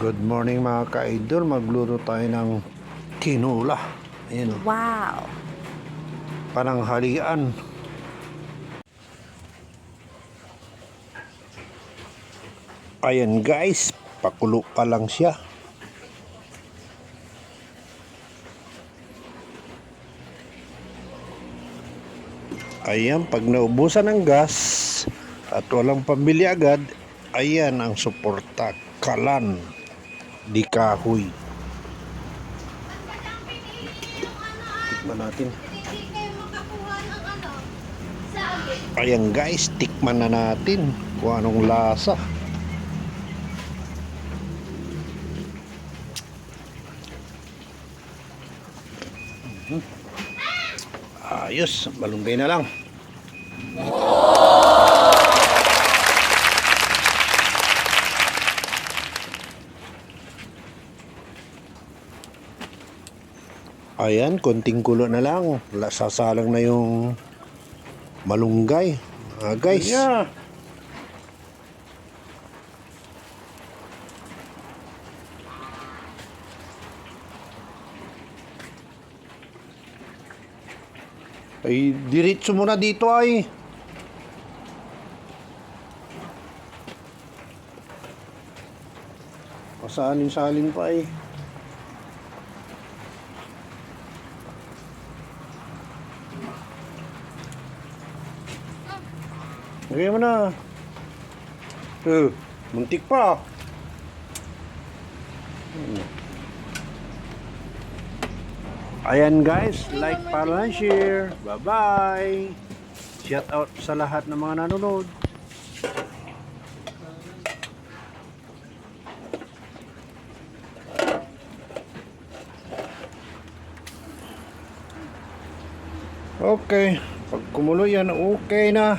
Good morning mga ka-idol. Magluto tayo ng tinola. Ayan, Wow! pananghalian. Ayan guys, pakulo pa lang siya. Ayan, pag naubusan ng gas at walang pambili agad, ayan ang suporta, kalan di kahoy. Tikman natin. Ayan guys, tikman na natin kung anong lasa. Ayos, malunggay na lang. Ayan, konting kulo na lang. Sasalang na yung malunggay. Guys. Yeah. Ay, diretso muna dito ay. Pasalin-salin pa ay. Lagay mo na. Muntik pa. Ayan guys, like, follow, and share. Bye-bye. Shout out sa lahat ng mga nanonood. Okay, pag kumulo yan, okay na.